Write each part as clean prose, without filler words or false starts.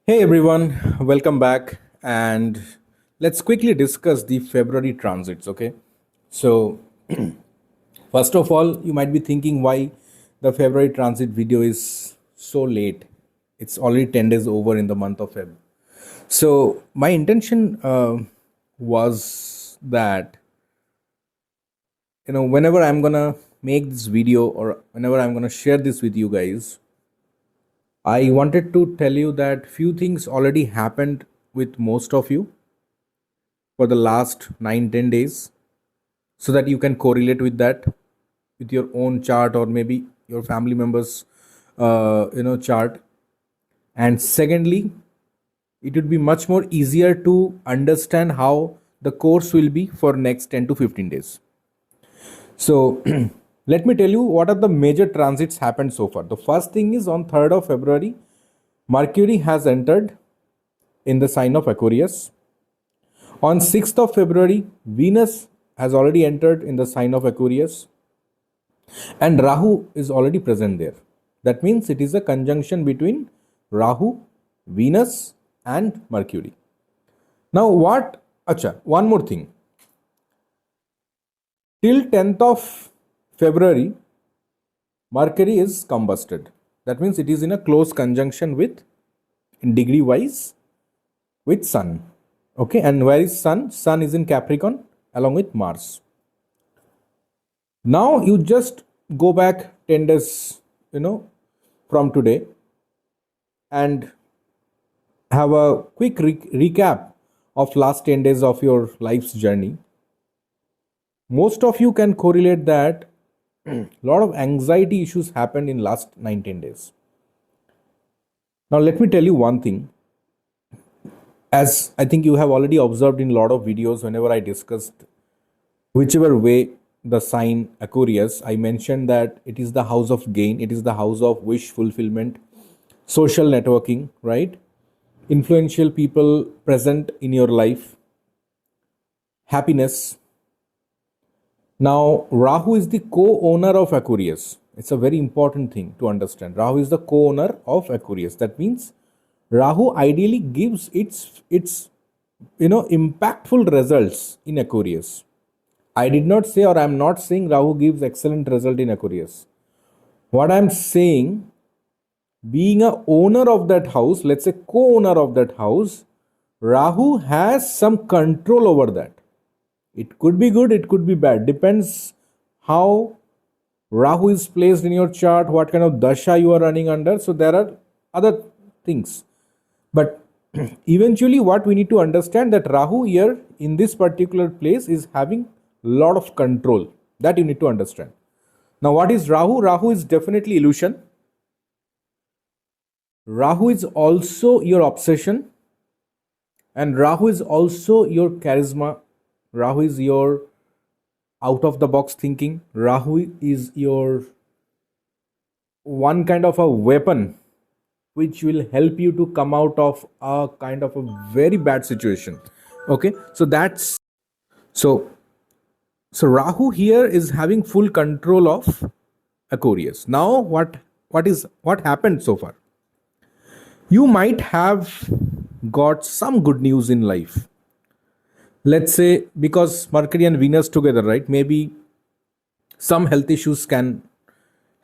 Hey everyone, welcome back, and let's quickly discuss the February transits. Okay, so first of all, you might be thinking why the February transit video is so late. It's already 10 days over in the month of Feb. So, my intention was that whenever I'm gonna make this video or whenever I'm gonna share this with you guys, I wanted to tell you that few things already happened with most of you for the last 9-10 days, so that you can correlate with that with your own chart or maybe your family members chart. And secondly, it would be much more easier to understand how the course will be for next 10 to 15 days. So let me tell you what are the major transits happened so far. The first thing is on 3rd of February, Mercury has entered in the sign of Aquarius. On 6th of February, Venus has already entered in the sign of Aquarius, and Rahu is already present there. That means it is a conjunction between Rahu, Venus, and Mercury. Now, one more thing. Till 10th of February, Mercury is combusted. That means it is in a close conjunction with, in degree wise, with Sun. Okay, and where is Sun? Sun is in Capricorn along with Mars. Now you just go back 10 days, from today, and have a quick recap of last 10 days of your life's journey. Most of you can correlate that a lot of anxiety issues happened in last 9-10 days. Now let me tell you one thing. As I think you have already observed in a lot of videos, whenever I discussed whichever way the sign Aquarius, I mentioned that it is the house of gain, it is the house of wish fulfillment, social networking, right? Influential people present in your life, happiness. Now, Rahu is the co-owner of Aquarius. It's a very important thing to understand. Rahu is the co-owner of Aquarius. That means Rahu ideally gives its impactful results in Aquarius. I did not say, or I am not saying Rahu gives excellent result in Aquarius. What I am saying, being a owner of that house, let's say co-owner of that house, Rahu has some control over that. It could be good, it could be bad. Depends how Rahu is placed in your chart, what kind of dasha you are running under. So there are other things. But eventually what we need to understand that Rahu here in this particular place is having a lot of control. That you need to understand. Now what is Rahu? Rahu is definitely illusion. Rahu is also your obsession. And Rahu is also your charisma. Rahu is your out of the box thinking. Rahu is your one kind of a weapon which will help you to come out of a kind of a very bad situation. Okay, so that's so Rahu here is having full control of Aquarius. Now what happened so far? You might have got some good news in life. Let's say because Mercury and Venus together, right? Maybe some health issues you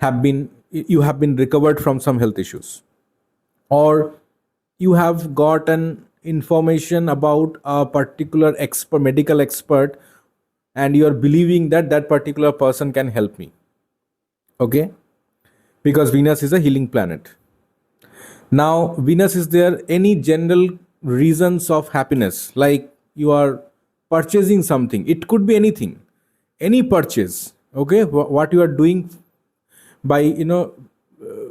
have been recovered from some health issues, or you have gotten information about a particular medical expert, and you are believing that that particular person can help me. Okay, because Venus is a healing planet. Now Venus is there. Any general reasons of happiness, like you are purchasing something, it could be anything, any purchase. Okay, what you are doing by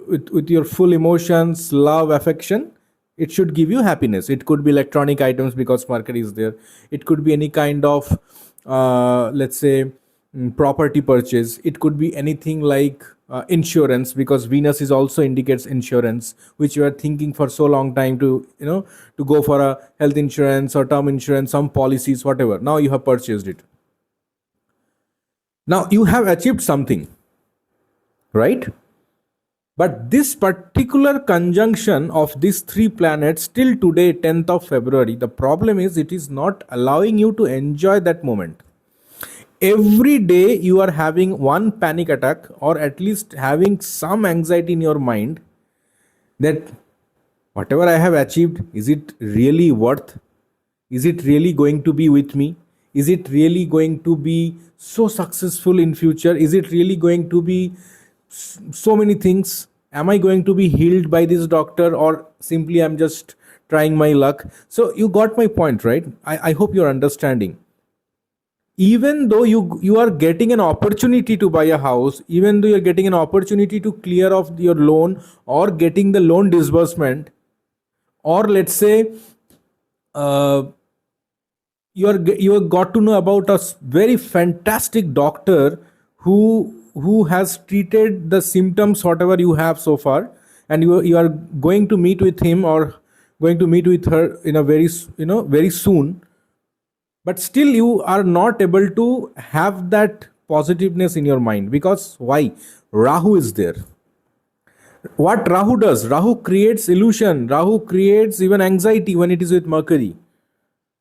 with your full emotions, love, affection, it should give you happiness. It could be electronic items because Mercury is there. It could be any kind of let's say property purchase. It could be anything like insurance, because Venus is also indicates insurance, which you are thinking for so long time to to go for a health insurance or term insurance, some policies, whatever. Now you have purchased it. Now you have achieved something, right? But this particular conjunction of these three planets till today, 10th of February, the problem is it is not allowing you to enjoy that moment. Every day you are having one panic attack, or at least having some anxiety in your mind that whatever I have achieved, is it really worth? Is it really going to be with me? Is it really going to be so successful in future? Is it really going to be so many things? Am I going to be healed by this doctor, or simply I'm just trying my luck? So you got my point, right? I hope you're understanding. Even though you are getting an opportunity to buy a house, even though you're getting an opportunity to clear off your loan, or getting the loan disbursement, or let's say uh, you got to know about a very fantastic doctor who has treated the symptoms whatever you have so far, and you are going to meet with him or going to meet with her in a very soon, but still you are not able to have that positiveness in your mind. Because why? Rahu is there. What Rahu does, Rahu creates illusion, Rahu creates even anxiety when it is with Mercury.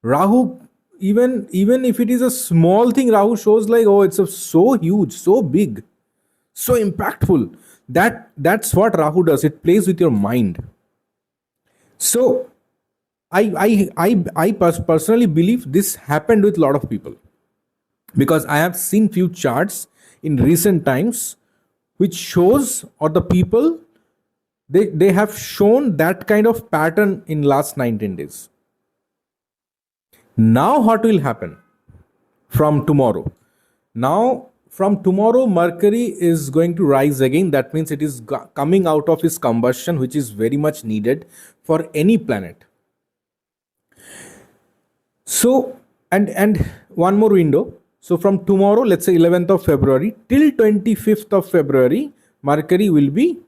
Rahu, even if it is a small thing, Rahu shows like, oh, it's so huge, so big, so impactful. That's what Rahu does. It plays with your mind. So I personally believe this happened with a lot of people, because I have seen few charts in recent times which shows, or the people, they have shown that kind of pattern in last 19 days. Now what will happen from tomorrow? Now from tomorrow, Mercury is going to rise again. That means it is coming out of its combustion, which is very much needed for any planet. So and one more window. So from tomorrow, let's say 11th of February till 25th of February, Mercury will be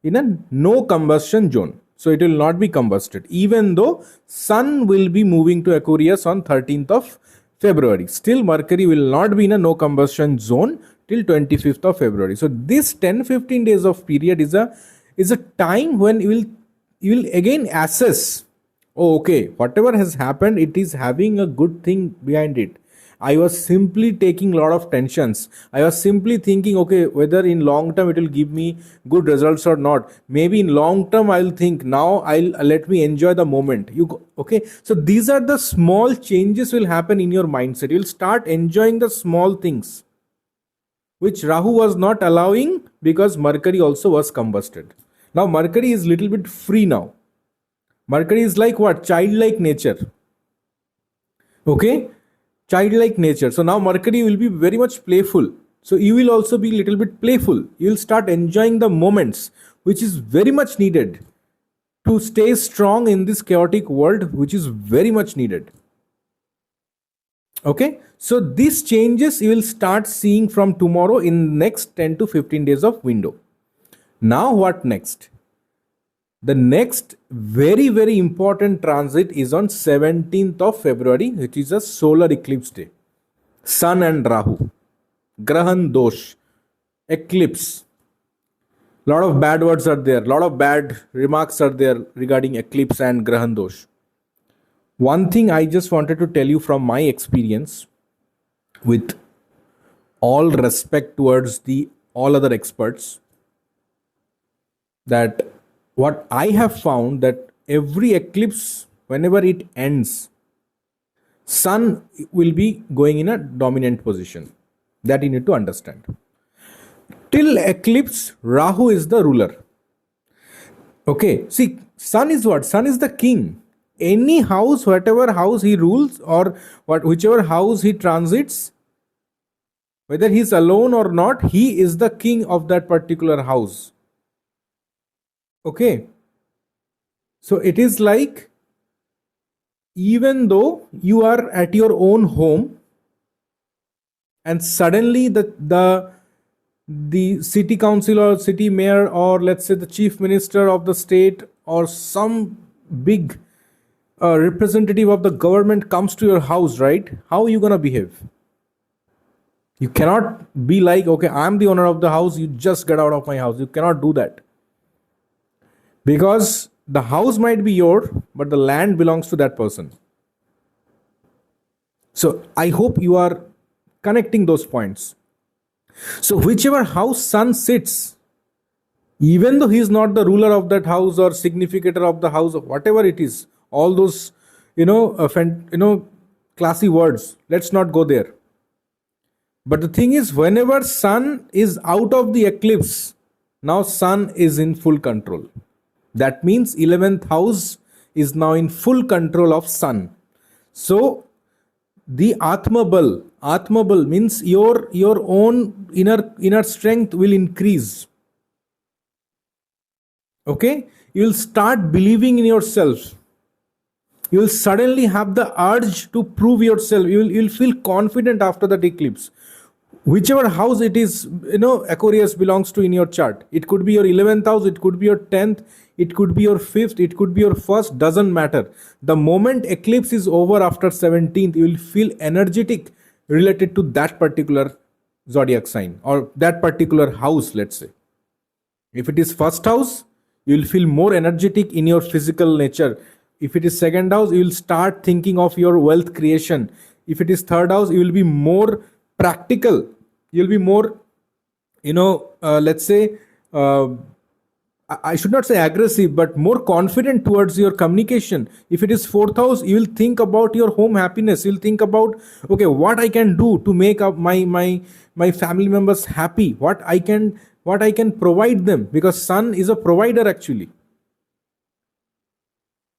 in a no combustion zone. So it will not be combusted, even though Sun will be moving to Aquarius on 13th of February. Still, Mercury will not be in a no combustion zone till 25th of February. So this 10-15 days of period is a time when you will again assess. Oh, okay, whatever has happened, it is having a good thing behind it. I was simply taking a lot of tensions. I was simply thinking, okay, whether in long term it will give me good results or not. Maybe in long term I'll think, now I'll let me enjoy the moment. Okay? So these are the small changes will happen in your mindset. You'll start enjoying the small things, which Rahu was not allowing because Mercury also was combusted. Now Mercury is little bit free now. Mercury is like what? Childlike nature. Okay? Childlike nature. So now Mercury will be very much playful. So you will also be little bit playful. You will start enjoying the moments, which is very much needed to stay strong in this chaotic world, which is very much needed. Okay, so these changes you will start seeing from tomorrow in next 10 to 15 days of window. Now what next? The next very very important transit is on 17th of February, which is a solar eclipse day. Sun and Rahu, Grahan Dosh, eclipse. Lot of bad words are there, lot of bad remarks are there regarding eclipse and Grahan Dosh. One thing I just wanted to tell you from my experience, with all respect towards the all other experts, that what I have found, that every eclipse, whenever it ends, Sun will be going in a dominant position. That you need to understand. Till eclipse, Rahu is the ruler. Okay, see, Sun is what? Sun is the king. Any house, whatever house he rules, or whichever house he transits, whether he's alone or not, he is the king of that particular house. Okay, so it is like, even though you are at your own home and suddenly the city council or city mayor, or let's say the chief minister of the state, or some big representative of the government comes to your house, right? How are you gonna behave? You cannot be like, okay, I'm the owner of the house, you just get out of my house. You cannot do that. because the house might be yours, but the land belongs to that person. So I hope you are connecting those points. So whichever house sun sits, even though he is not the ruler of that house or significator of the house or whatever it is, all those classy words, let's not go there. But the thing is, whenever sun is out of the eclipse, now sun is in full control. That means 11th house is now in full control of sun. So the Atma bal means your own inner strength will increase. Okay, you will start believing in yourself. You will suddenly have the urge to prove yourself. You'll feel confident after that eclipse. Whichever house it is, Aquarius belongs to in your chart. It could be your 11th house, it could be your 10th, it could be your 5th, it could be your 1st, doesn't matter. The moment eclipse is over after 17th, you will feel energetic related to that particular zodiac sign or that particular house, let's say. If it is first house, you will feel more energetic in your physical nature. If it is second house, you will start thinking of your wealth creation. If it is third house, you will be more practical. You'll be more, let's say, I should not say aggressive, but more confident towards your communication. If it is fourth house, you will think about your home happiness. You'll think about, okay, what I can do to make up my family members happy. What I can provide them, because sun is a provider actually.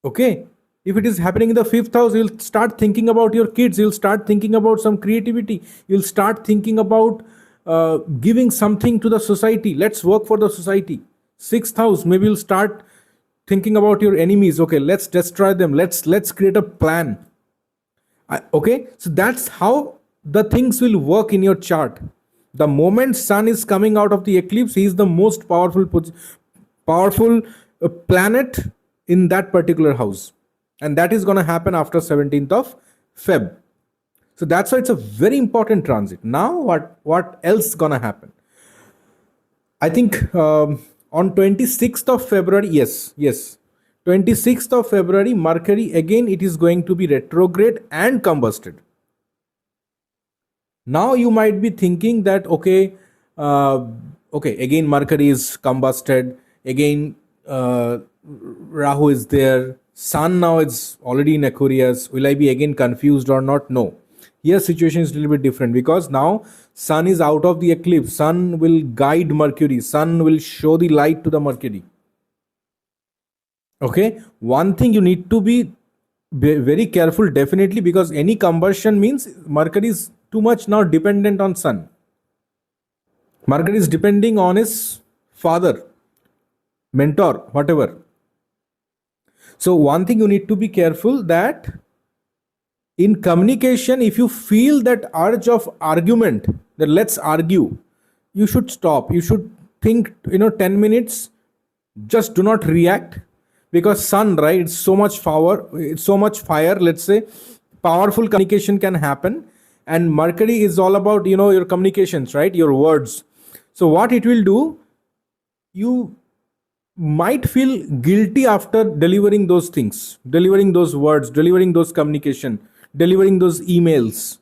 Okay, if it is happening in the fifth house, you'll start thinking about your kids. You'll start thinking about some creativity. You'll start thinking about giving something to the society. Let's work for the society. Sixth house, maybe you'll start thinking about your enemies. Okay, let's destroy them. Let's create a plan. Okay, so that's how the things will work in your chart. The moment sun is coming out of the eclipse, he is the most powerful planet in that particular house, and that is going to happen after 17th of Feb. So that's why it's a very important transit. Now what else going to happen? I think on 26th of February, yes, 26th of February, Mercury again, it is going to be retrograde and combusted. Now you might be thinking that okay, again Mercury is combusted, again Rahu is there, Sun now is already in Aquarius. Will I be again confused or not? No. Here situation is a little bit different, because now Sun is out of the eclipse. Sun will guide Mercury. Sun will show the light to the Mercury. Okay, one thing you need to be very careful, definitely, because any combustion means Mercury is too much now dependent on Sun. Mercury is depending on his father, mentor, whatever. So one thing you need to be careful, that in communication, if you feel that urge of argument, that let's argue, you should stop. You should think 10 minutes, just do not react, because Sun, right, it's so much power, it's so much fire, let's say, powerful communication can happen. And Mercury is all about your communications, right, your words. So what it will do, you might feel guilty after delivering those things, delivering those words, delivering those communication, delivering those emails.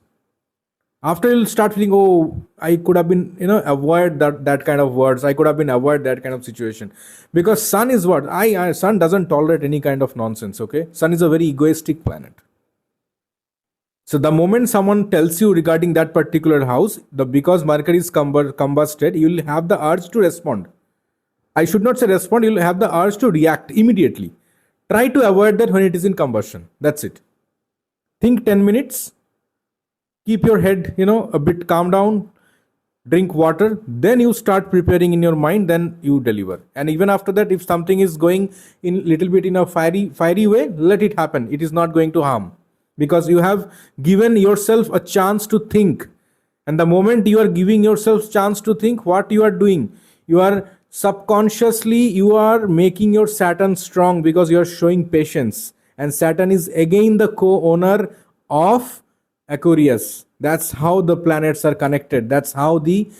After you'll start feeling, oh, I could have been avoid that kind of words, I could have been avoid that kind of situation. Because Sun is what Sun doesn't tolerate any kind of nonsense. Okay, Sun is a very egoistic planet. So the moment someone tells you regarding that particular house, because Mercury is combusted, you will have the urge to respond. I should not say respond, you'll have the urge to react immediately. Try to avoid that when it is in combustion. That's it. Think 10 minutes, keep your head, a bit calm down, drink water, then you start preparing in your mind, then you deliver. And even after that, if something is going in little bit in a fiery way, let it happen. It is not going to harm, because you have given yourself a chance to think. And the moment you are giving yourself chance to think, what you are doing, you are subconsciously, you are making your Saturn strong, because you are showing patience. And Saturn is again the co-owner of Aquarius. That's how the planets are connected. That's how the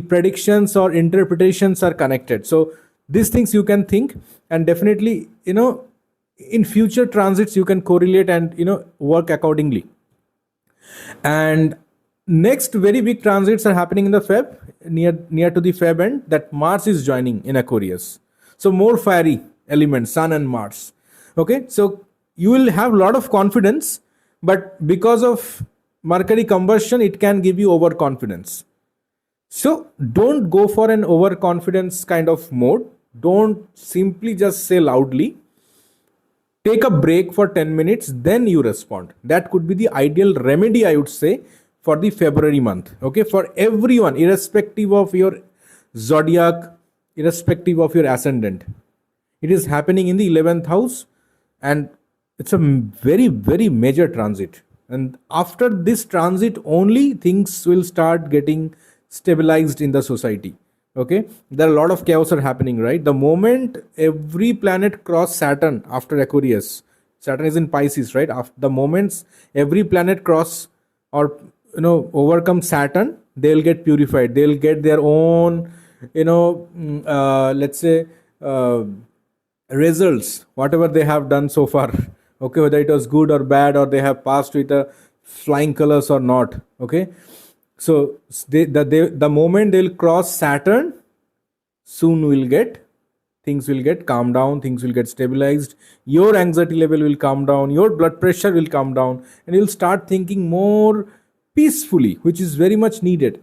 predictions or interpretations are connected. So These things you can think, and definitely, in future transits you can correlate and work accordingly. And next very big transits are happening in the Feb, near to the Feb end, that Mars is joining in Aquarius. So more fiery elements, Sun and Mars. Okay, so you will have a lot of confidence, but because of Mercury combustion, it can give you overconfidence. So don't go for an overconfidence kind of mode. Don't simply just say loudly. Take a break for 10 minutes, then you respond. That could be the ideal remedy, I would say, for the February month. Okay, for everyone, irrespective of your zodiac, irrespective of your ascendant. It is happening in the 11th house, and it's a very, very major transit. And after this transit, only things will start getting stabilized in the society. Okay, there are a lot of chaos are happening, right? The moment every planet cross Saturn after Aquarius, Saturn is in Pisces, right? After the moments every planet cross or overcome Saturn, they'll get purified. They'll get their own, let's say, results, whatever they have done so far. Okay, whether it was good or bad, or they have passed with a flying colors or not. Okay, so the moment they'll cross Saturn, soon things will get calmed down, things will get stabilized, your anxiety level will calm down, your blood pressure will calm down, and you'll start thinking more peacefully, which is very much needed.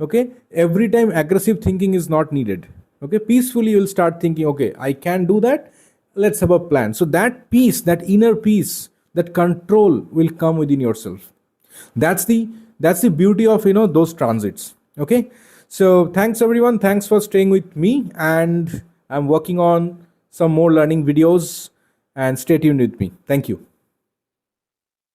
Okay, every time aggressive thinking is not needed. Okay, peacefully you'll start thinking, okay, I can do that, let's have a plan. So that peace, that inner peace, that control will come within yourself. That's the beauty of those transits. Okay, so thanks everyone, thanks for staying with me, and I'm working on some more learning videos, and stay tuned with me. Thank you.